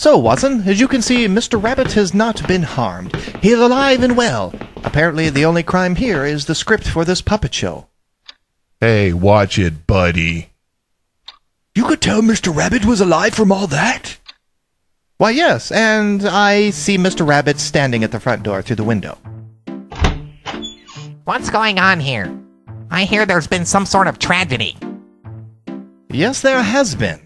So, Watson, as you can see, Mr. Rabbit has not been harmed. He is alive and well. Apparently, the only crime here is the script for this puppet show. Hey, watch it, buddy. You could tell Mr. Rabbit was alive from all that? Why, yes, and I see Mr. Rabbit standing at the front door through the window. What's going on here? I hear there's been some sort of tragedy. Yes, there has been.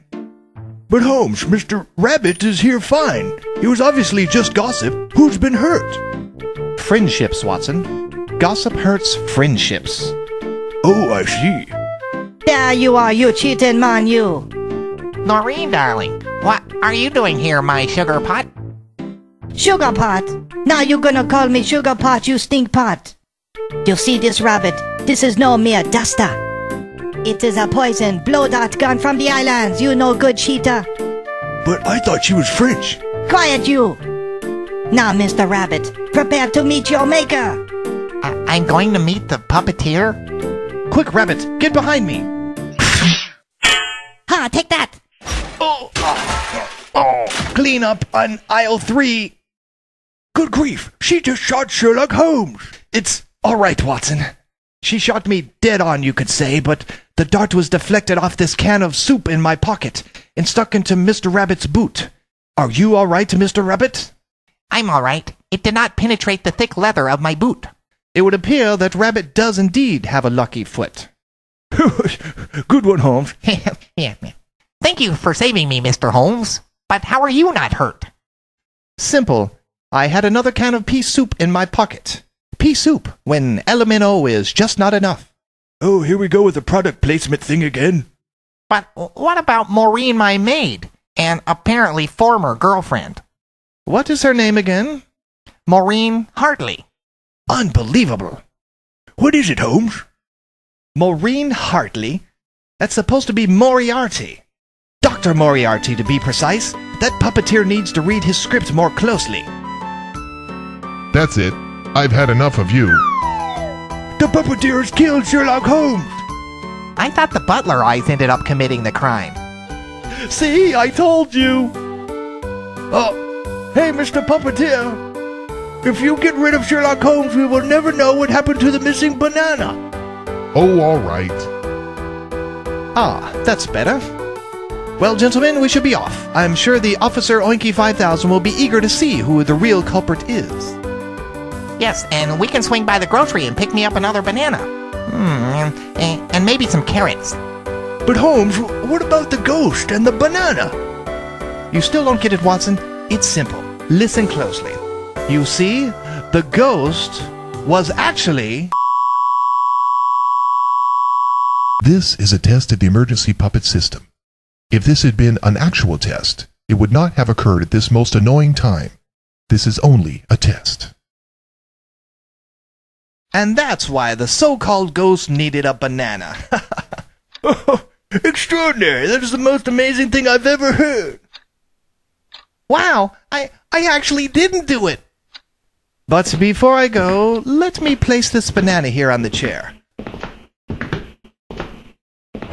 But Holmes, Mr. Rabbit is here fine. It was obviously just gossip. Who's been hurt? Friendships, Watson. Gossip hurts friendships. Oh, I see. There you are, you cheating man, you. Noreen, darling, what are you doing here, my sugar pot? Sugar pot? Now you gonna call me sugar pot, you stink pot. You see this rabbit? This is no mere duster. It is a poison blow dart gun from the islands, you no good cheater. But I thought she was French. Quiet you. Now, Mr. Rabbit, prepare to meet your maker. I'm going to meet the puppeteer? Quick, Rabbit, get behind me! Ha, take that! Clean up on aisle 3. Good grief, she just shot Sherlock Holmes. It's all right, Watson. She shot me dead on, you could say, but the dart was deflected off this can of soup in my pocket and stuck into Mr. Rabbit's boot. Are you all right, Mr. Rabbit? I'm all right. It did not penetrate the thick leather of my boot. It would appear that Rabbit does indeed have a lucky foot. Good one, Holmes. Yeah. Thank you for saving me, Mr. Holmes. But how are you not hurt? Simple. I had another can of pea soup in my pocket. Pea soup, when LMNO is just not enough. Oh, here we go with the product placement thing again. But what about Maureen, my maid, and apparently former girlfriend? What is her name again? Maureen Hartley. Unbelievable. What is it, Holmes? Maureen Hartley? That's supposed to be Moriarty. Dr. Moriarty, to be precise. That puppeteer needs to read his script more closely. That's it. I've had enough of you. The puppeteer has killed Sherlock Holmes. I thought the butler eyes ended up committing the crime. See, I told you. Oh, hey, Mr. Puppeteer. If you get rid of Sherlock Holmes, we will never know what happened to the missing banana. Oh, all right. Ah, that's better. Well, gentlemen, we should be off. I'm sure the Officer Oinky 5000 will be eager to see who the real culprit is. Yes, and we can swing by the grocery and pick me up another banana. And maybe some carrots. But Holmes, what about the ghost and the banana? You still don't get it, Watson? It's simple. Listen closely. You see, the ghost was actually... This is a test of the emergency puppet system. If this had been an actual test, it would not have occurred at this most annoying time. This is only a test. And that's why the so-called ghost needed a banana. Oh, extraordinary! That is the most amazing thing I've ever heard. Wow, I actually didn't do it. But before I go, let me place this banana here on the chair.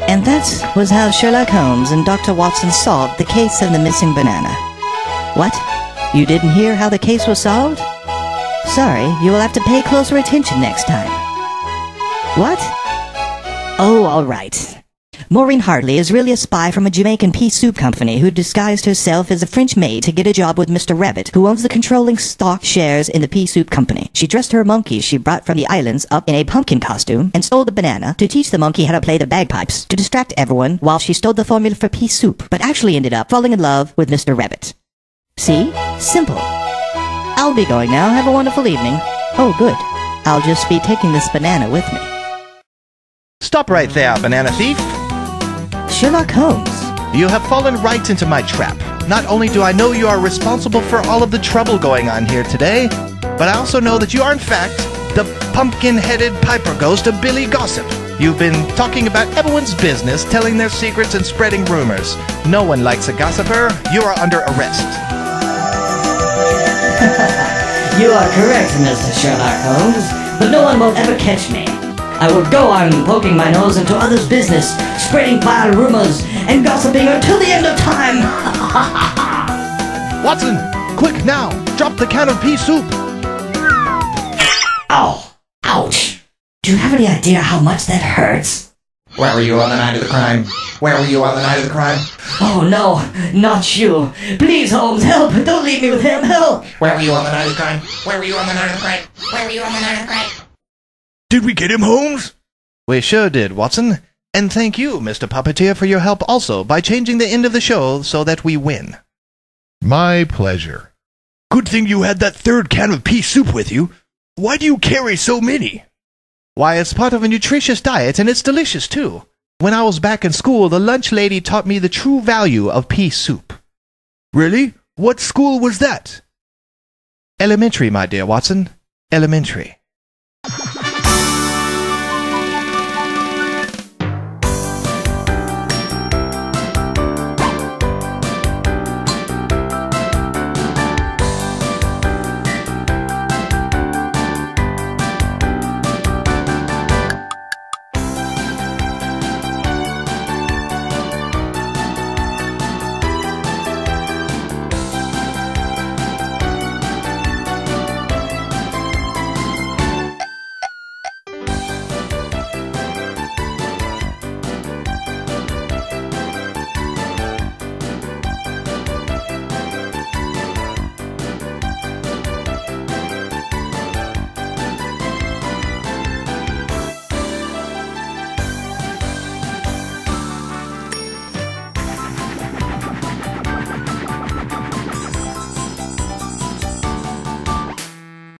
And that was how Sherlock Holmes and Dr. Watson solved the case of the missing banana. What? You didn't hear how the case was solved? Sorry, you will have to pay closer attention next time. What? Oh, all right. Maureen Hartley is really a spy from a Jamaican pea soup company who disguised herself as a French maid to get a job with Mr. Rabbit, who owns the controlling stock shares in the pea soup company. She dressed her monkey she brought from the islands up in a pumpkin costume and stole the banana to teach the monkey how to play the bagpipes to distract everyone while she stole the formula for pea soup, but actually ended up falling in love with Mr. Rabbit. See? Simple. I'll be going now. Have a wonderful evening. Oh, good. I'll just be taking this banana with me. Stop right there, banana thief. Sherlock Holmes. You have fallen right into my trap. Not only do I know you are responsible for all of the trouble going on here today, but I also know that you are in fact the pumpkin-headed piper ghost of Billy Gossip. You've been talking about everyone's business, telling their secrets and spreading rumors. No one likes a gossiper. You are under arrest. You are correct, Mr. Sherlock Holmes, but no one will ever catch me. I will go on poking my nose into others' business, spreading vile rumors and gossiping until the end of time. Watson, quick now! Drop the can of pea soup! Ow! Ouch! Do you have any idea how much that hurts? Where were you on the night of the crime? Where were you on the night of the crime? Oh no, not you. Please, Holmes, help! Don't leave me with him, help! Where were you on the night of the crime? Where were you on the night of the crime? Where were you on the night of the crime? Did we get him, Holmes? We sure did, Watson. And thank you, Mr. Puppeteer, for your help also by changing the end of the show so that we win. My pleasure. Good thing you had that third can of pea soup with you. Why do you carry so many? Why, it's part of a nutritious diet, and it's delicious, too. When I was back in school, the lunch lady taught me the true value of pea soup. Really? What school was that? Elementary, my dear Watson. Elementary.